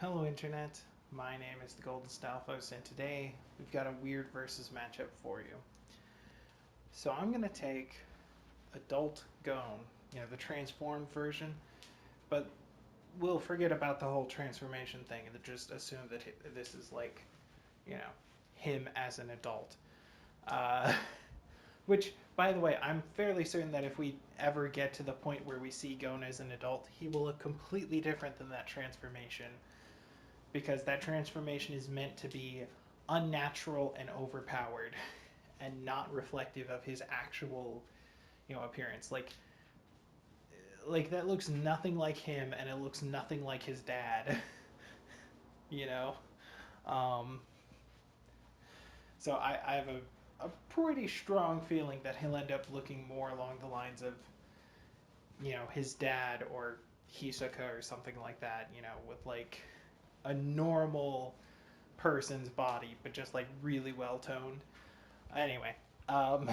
Hello, Internet. My name is the Golden Stalfos, and today we've got a weird versus matchup for you. So I'm going to take Adult Gone, the transformed version, but we'll forget about the whole transformation thing and just assume that this is like, you know, him as an adult. Uh, which, by the way, I'm fairly certain that if we ever get to the point where we see Gon as an adult, he will look completely different than that transformation because that transformation is meant to be unnatural and overpowered and not reflective of his actual appearance. Like that looks nothing like him, and it looks nothing like his dad. you know um, so I have a pretty strong feeling that he'll end up looking more along the lines of his dad or Hisoka or something like that, with like a normal person's body, but just like really well toned. Anyway, um,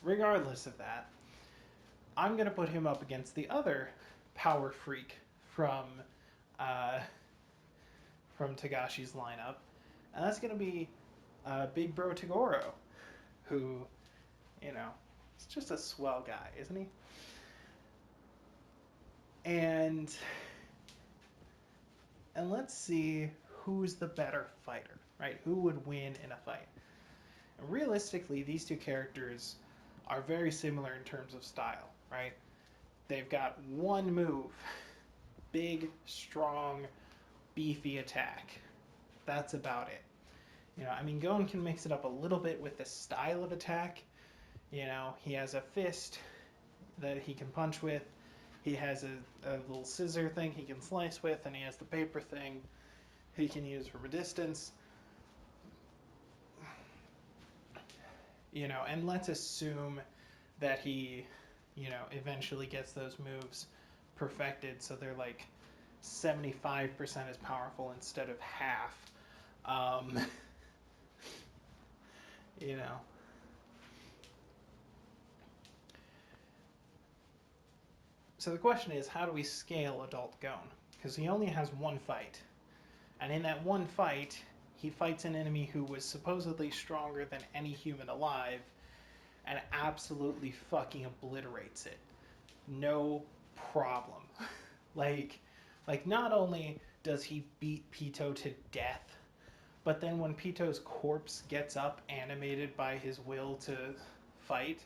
regardless of that, I'm gonna put him up against the other power freak from uh, from Tagashi's lineup, and that's gonna be Big Bro Toguro, who is just a swell guy, isn't he? And let's see who's the better fighter, right? Who would win in a fight? And realistically, these two characters are very similar in terms of style, right? They've got one move, big, strong, beefy attack. That's about it. I mean, Gon can mix it up a little bit with the style of attack. He has a fist that he can punch with. He has a little scissor thing he can slice with, and he has the paper thing he can use from a distance. And let's assume that he, eventually gets those moves perfected so they're like 75% as powerful instead of half. Um, you know. So the question is, how do we scale Adult Gon? Because he only has one fight. And in that one fight, he fights an enemy who was supposedly stronger than any human alive and absolutely fucking obliterates it. No problem. like, not only does he beat Pito to death, but then when Pito's corpse gets up, animated by his will to fight,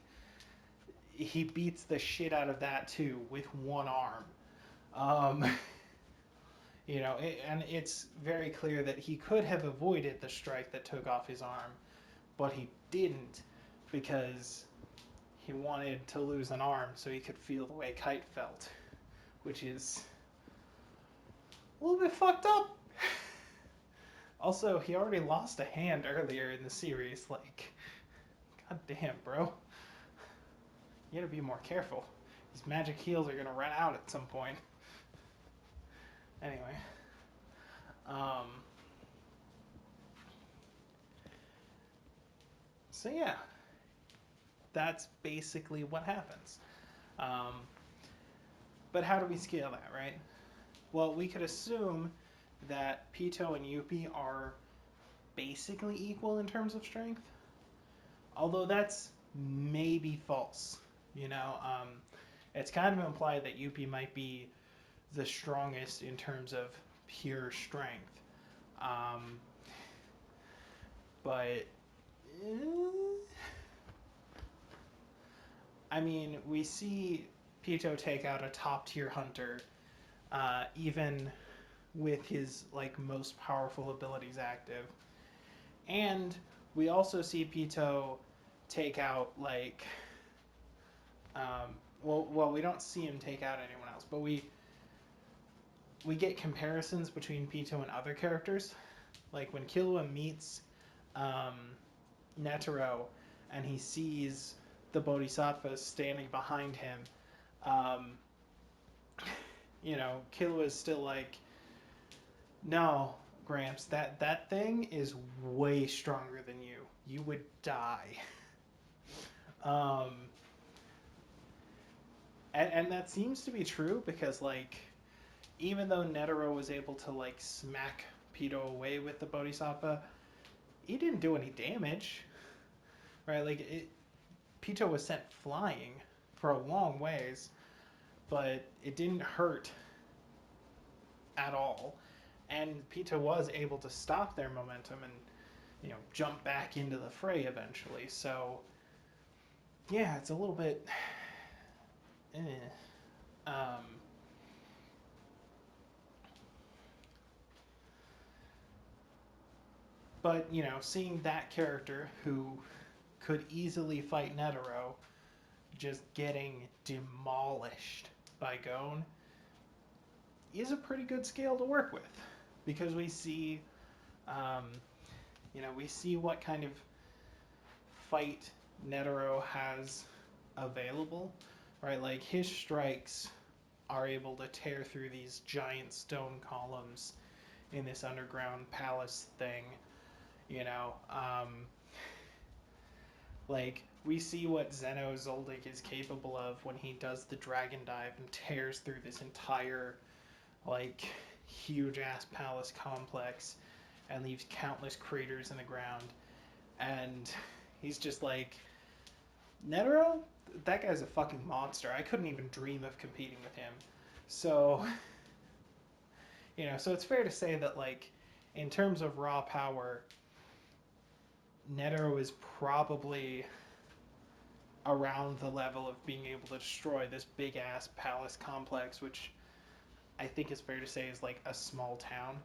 he beats the shit out of that too with one arm. Um, and it's very clear that he could have avoided the strike that took off his arm, but he didn't because he wanted to lose an arm so he could feel the way Kite felt, which is a little bit fucked up. Also, he already lost a hand earlier in the series. Like, god damn, bro. You gotta be more careful. These magic heals are gonna run out at some point. Anyway. Um, so yeah, that's basically what happens. Um, but how do we scale that, right? Well, we could assume that Pito and Yuppie are basically equal in terms of strength, although that's maybe false. It's kind of implied that Yuppie might be the strongest in terms of pure strength. Um, but I mean, we see Pito take out a top tier hunter, even with his like most powerful abilities active, and we also see Pito take out like, we don't see him take out anyone else, but we get comparisons between Pito and other characters, like when Killua meets um, Netero and he sees the Bodhisattvas standing behind him. Um, Killua is still like, no, Gramps, that thing is way stronger than you. You would die. Um, and that seems to be true because, like, even though Netero was able to like smack Pito away with the Bodhisattva, he didn't do any damage, right? Pito was sent flying for a long ways, but it didn't hurt at all. And Pito was able to stop their momentum and, jump back into the fray eventually. So, yeah, it's a little bit. Um, but, seeing that character who could easily fight Netero just getting demolished by Gon is a pretty good scale to work with, because we see, we see what kind of fight Netero has available, right? Like his strikes are able to tear through these giant stone columns in this underground palace thing, you know. Like we see what Zeno Zoldyck is capable of when he does the dragon dive and tears through this entire like huge ass palace complex and leaves countless craters in the ground. And he's just like, Netero, that guy's a fucking monster. I couldn't even dream of competing with him. So, so it's fair to say that, like, in terms of raw power, Netero is probably around the level of being able to destroy this big ass palace complex, which I think is fair to say is like a small town.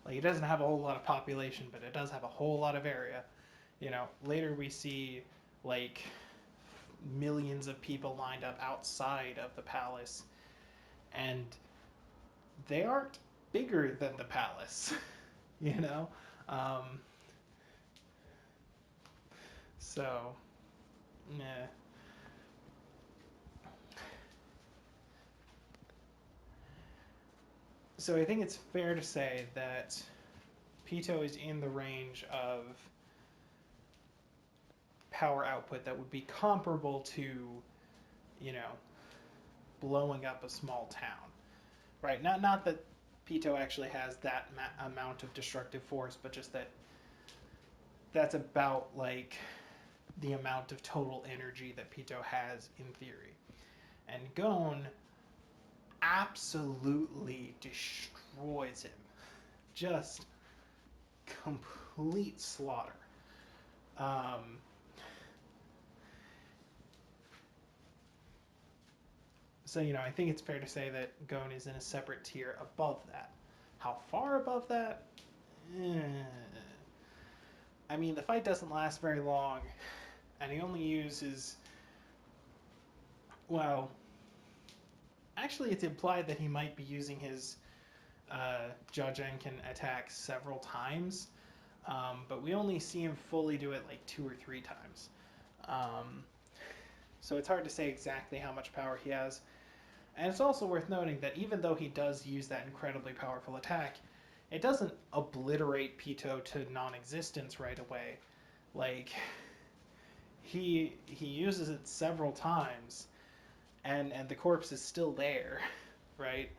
Like, it doesn't have a whole lot of population, but it does have a whole lot of area. Later we see like millions of people lined up outside of the palace, and they aren't bigger than the palace, you know? So, yeah. So I think it's fair to say that Pito is in the range of power output that would be comparable to, blowing up a small town, right? Not that Pito actually has that amount of destructive force, but just that that's about like the amount of total energy that Pito has in theory. And Gon absolutely destroys him. Just complete slaughter. So, I think it's fair to say that Gon is in a separate tier above that. How far above that? I mean, the fight doesn't last very long, and he only uses. Well, actually, it's implied that he might be using his Jajenkin attack several times, but we only see him fully do it like 2 or 3 times. So it's hard to say exactly how much power he has. And it's also worth noting that even though he does use that incredibly powerful attack, it doesn't obliterate Pito to non-existence right away. Like, he uses it several times, and the corpse is still there, right?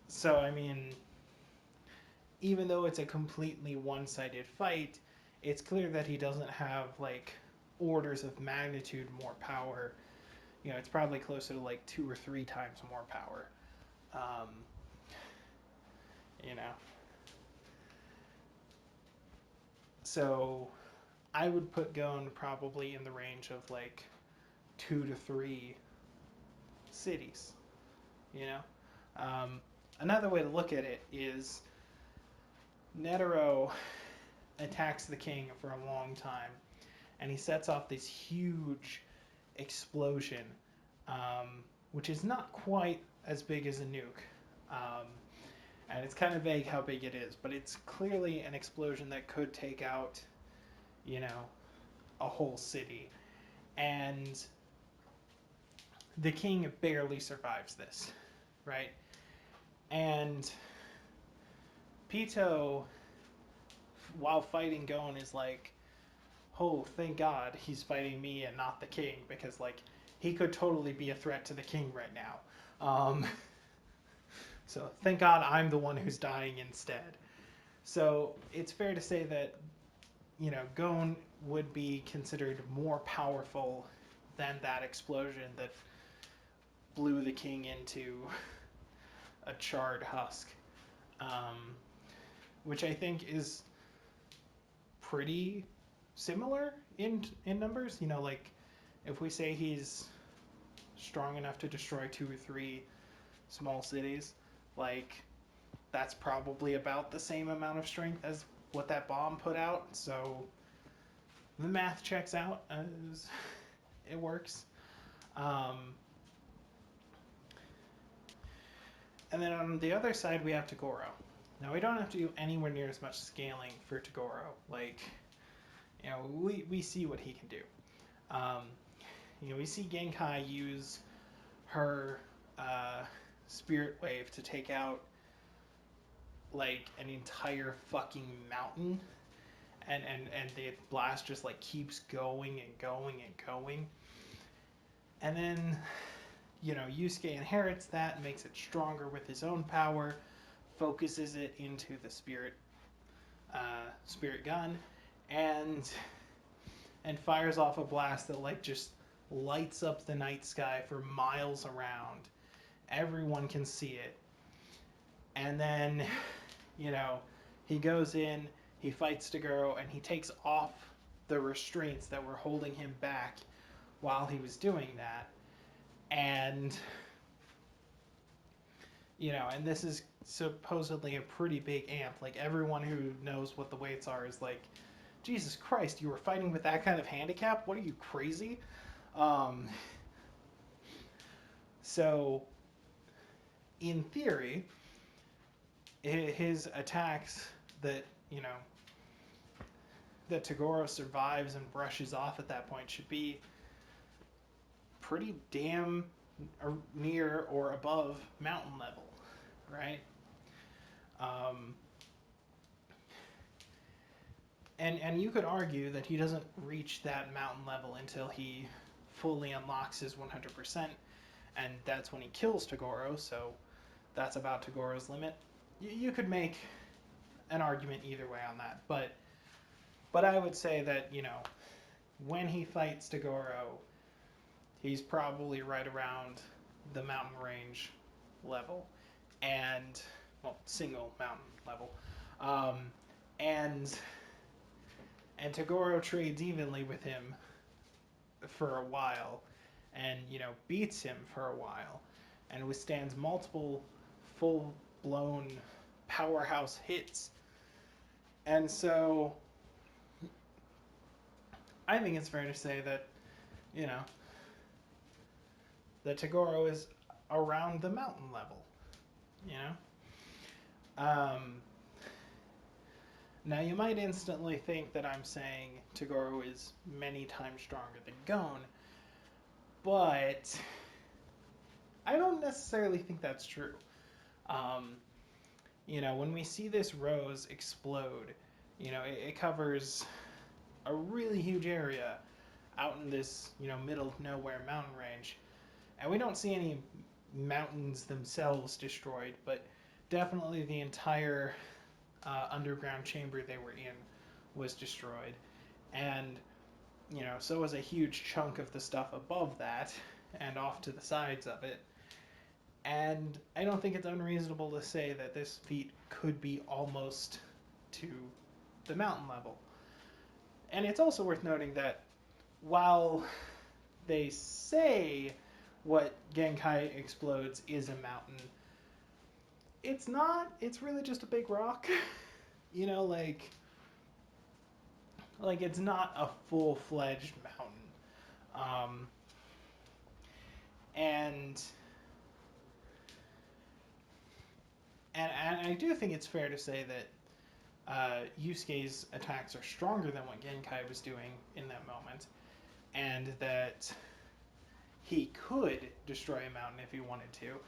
So, I mean, even though it's a completely one-sided fight, it's clear that he doesn't have, like, orders of magnitude more power. It's probably closer to like 2 or 3 times more power. So I would put Gon probably in the range of like 2 to 3 cities. Another way to look at it is Netero attacks the king for a long time, and he sets off this huge explosion, which is not quite as big as a nuke. And it's kind of vague how big it is, but it's clearly an explosion that could take out, a whole city. And the king barely survives this, right? And Pito, while fighting Gon, is like, oh, thank God he's fighting me and not the king, because, like, he could totally be a threat to the king right now. So thank God I'm the one who's dying instead. So it's fair to say that, Gon would be considered more powerful than that explosion that blew the king into a charred husk, um, which I think is pretty similar in numbers. Like if we say he's strong enough to destroy 2 or 3 small cities, like that's probably about the same amount of strength as what that bomb put out. So the math checks out. As it works. And then on the other side, we have Toguro. Now, we don't have to do anywhere near as much scaling for Toguro. Like, we see what he can do. We see Genkai use her spirit wave to take out, like, an entire fucking mountain. And the blast just, like, keeps going and going and going. And then, Yusuke inherits that and makes it stronger with his own power, focuses it into the spirit gun, and fires off a blast that, like, just lights up the night sky for miles around. Everyone can see it. And then, he goes in, he fights Toguro, and he takes off the restraints that were holding him back while he was doing that. And, and this is supposedly a pretty big amp. Like, everyone who knows what the weights are is like, Jesus Christ, you were fighting with that kind of handicap? What are you, crazy? So, in theory, his attacks that, that Toguro survives and brushes off at that point should be pretty damn near or above mountain level, right? And you could argue that he doesn't reach that mountain level until he fully unlocks his 100%, and that's when he kills Toguro, so that's about Togoro's limit. You could make an argument either way on that, but I would say that, when he fights Toguro, he's probably right around the mountain range level, and, single mountain level. And Toguro trades evenly with him for a while, and, beats him for a while, and withstands multiple full-blown powerhouse hits. And so I think it's fair to say that, that Toguro is around the mountain level, Now, you might instantly think that I'm saying Toguro is many times stronger than Gon, but I don't necessarily think that's true. When we see this rose explode, it covers a really huge area out in this, middle of nowhere mountain range. And we don't see any mountains themselves destroyed, but definitely the entire underground chamber they were in was destroyed. And, so was a huge chunk of the stuff above that and off to the sides of it. And I don't think it's unreasonable to say that this feat could be almost to the mountain level. And it's also worth noting that while they say what Genkai explodes is a mountain, it's not. It's really just a big rock. Like it's not a full-fledged mountain. And I do think it's fair to say that Yusuke's attacks are stronger than what Genkai was doing in that moment, and that he could destroy a mountain if he wanted to.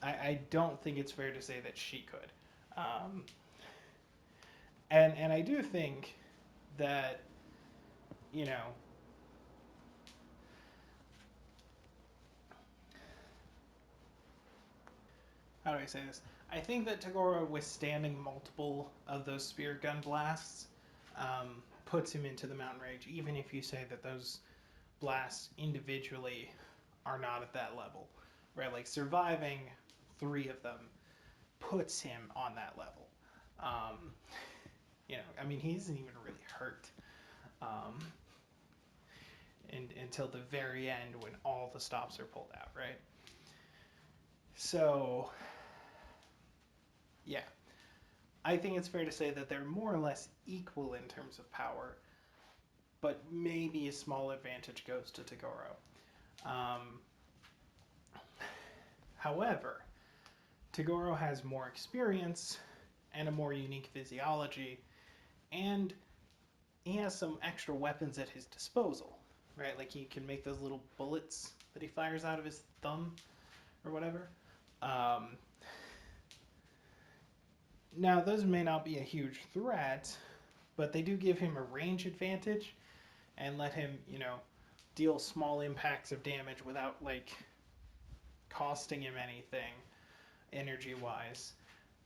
I don't think it's fair to say that she could. And I do think that, how do I say this? I think that Toguro withstanding multiple of those spear gun blasts puts him into the mountain range, even if you say that those blasts individually are not at that level, right? Like surviving 3 of them puts him on that level. Um, I mean, he isn't even really hurt um, until the very end when all the stops are pulled out, right? So, yeah, I think it's fair to say that they're more or less equal in terms of power, but maybe a small advantage goes to Toguro. Um, However, Toguro has more experience and a more unique physiology, and he has some extra weapons at his disposal, right? Like he can make those little bullets that he fires out of his thumb or whatever. Um, Now, those may not be a huge threat, but they do give him a range advantage and let him, deal small impacts of damage without, like, costing him anything energy wise.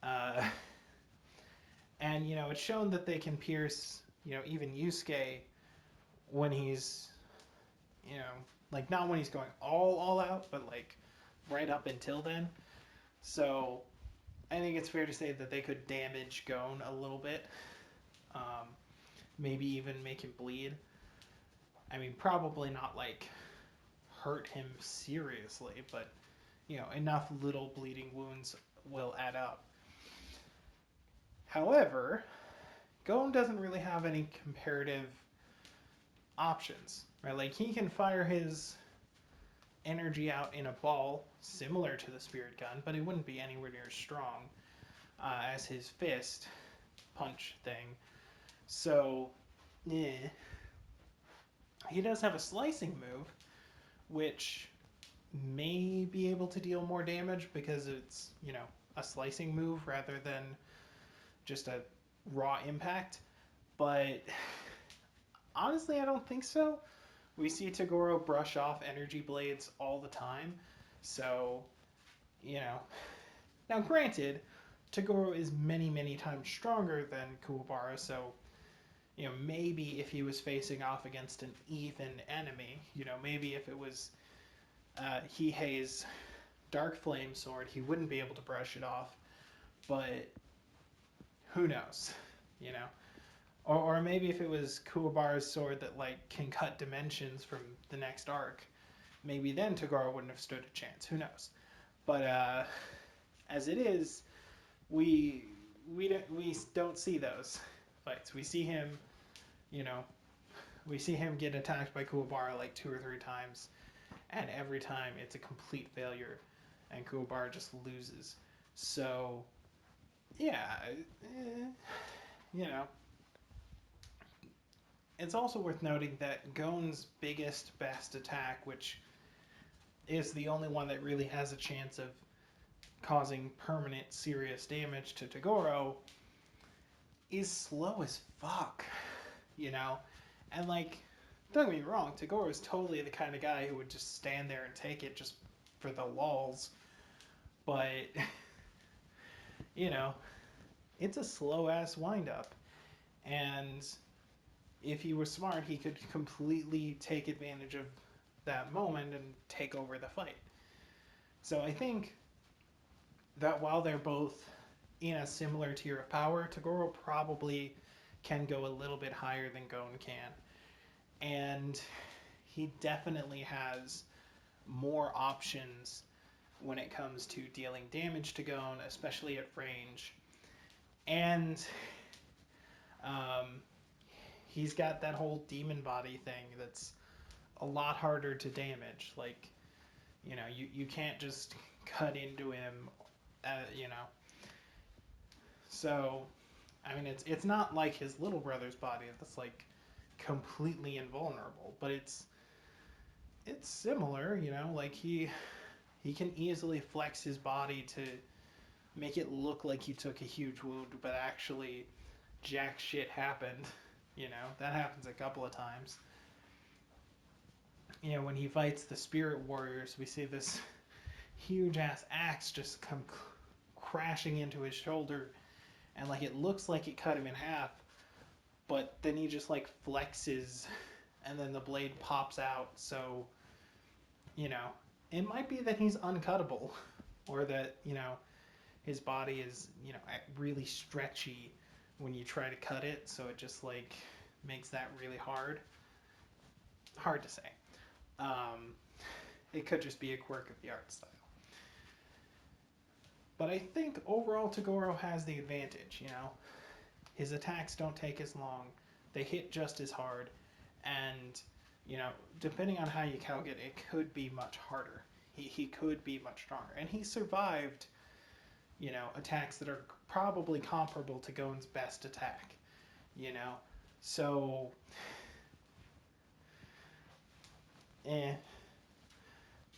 Uh, and, it's shown that they can pierce, even Yusuke when he's, like, not when he's going all out, but, like, right up until then. So I think it's fair to say that they could damage Gon a little bit. Maybe even make him bleed. I mean, probably not like hurt him seriously, but enough little bleeding wounds will add up. However, Gon doesn't really have any comparative options, right? Like he can fire his energy out in a ball similar to the spirit gun, but it wouldn't be anywhere near as strong as his fist punch thing. So, yeah. He does have a slicing move, which may be able to deal more damage because it's, a slicing move rather than just a raw impact. But honestly, I don't think so. We see Toguro brush off energy blades all the time. So, Now, granted, Toguro is many, many times stronger than Kuwabara, so maybe if he was facing off against an even enemy, maybe if it was Hihei's Dark Flame sword, he wouldn't be able to brush it off. But who knows, Or maybe if it was Kuwabara's sword that like can cut dimensions from the next arc, maybe then Toguro wouldn't have stood a chance. Who knows? But as it is, we don't see those fights. We see him, get attacked by Kuwabara like 2 or 3 times, and every time it's a complete failure, and Kuwabara just loses. So, yeah, It's also worth noting that Gon's biggest, best attack, which is the only one that really has a chance of causing permanent, serious damage to Toguro, is slow as fuck, And, like, don't get me wrong, Toguro is totally the kind of guy who would just stand there and take it just for the lulz. But, it's a slow-ass wind-up. And if he was smart, he could completely take advantage of that moment and take over the fight. So I think that while they're both in a similar tier of power, Toguro probably can go a little bit higher than Gon can. And he definitely has more options when it comes to dealing damage to Gon, especially at range. And he's got that whole demon body thing that's a lot harder to damage. Like, you can't just cut into him, So, I mean, it's not like his little brother's body that's like completely invulnerable, but it's similar, like he can easily flex his body to make it look like he took a huge wound, but actually jack shit happened. That happens a couple of times. When he fights the spirit warriors, we see this huge ass axe just come crashing into his shoulder, and like it looks like it cut him in half, but then he just like flexes, and then the blade pops out. So, you know, it might be that he's uncuttable, or that, you know, his body is, you know, really stretchy when you try to cut it, so it just like makes that really hard. Hard to say. It could just be a quirk of the art style. But I think overall Toguro has the advantage, you know. His attacks don't take as long, they hit just as hard, and, you know, depending on how you calc it, it could be much harder. He could be much stronger. And he survived, you know, attacks that are probably comparable to Gon's best attack, you know. So,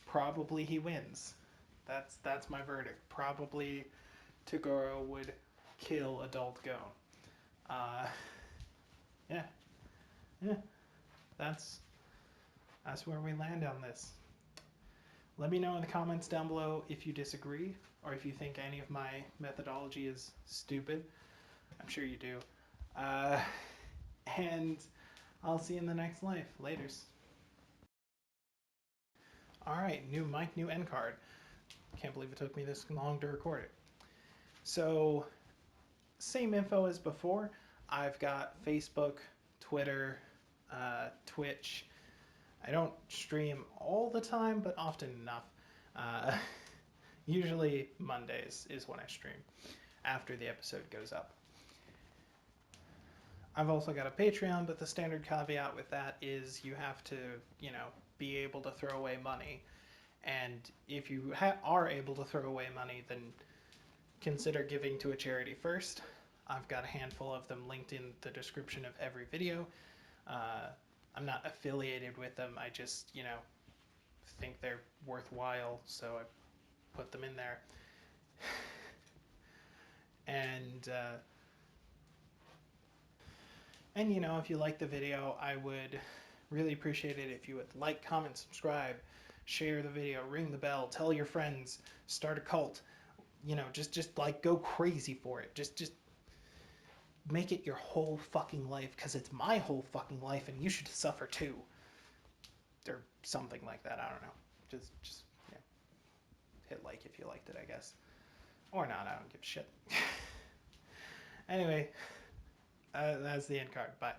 probably he wins. That's my verdict. Probably Toguro would kill adult Gon. Yeah, yeah. That's where we land on this. Let me know in the comments down below if you disagree, or if you think any of my methodology is stupid. I'm sure you do. And I'll see you in the next life. Laters. Alright, new mic, new end card. Can't believe it took me this long to record it. So, same info as before. I've got Facebook, Twitter, Twitch. I don't stream all the time, but often enough. Usually Mondays is when I stream, after the episode goes up. I've also got a Patreon, but the standard caveat with that is you have to, you know, be able to throw away money. And if you are able to throw away money, then consider giving to a charity first. I've got a handful of them linked in the description of every video. I'm not affiliated with them. I just, you know, think they're worthwhile, so I put them in there. And you know, if you like the video, I would really appreciate it if you would like, comment, subscribe, share the video, ring the bell, tell your friends, start a cult. You know, just like go crazy for it. Just make it your whole fucking life, because it's my whole fucking life, and you should suffer too, or something like that. I don't know. Just yeah. Hit like if you liked it, I guess, or not. I don't give a shit. Anyway, that's the end card. Bye.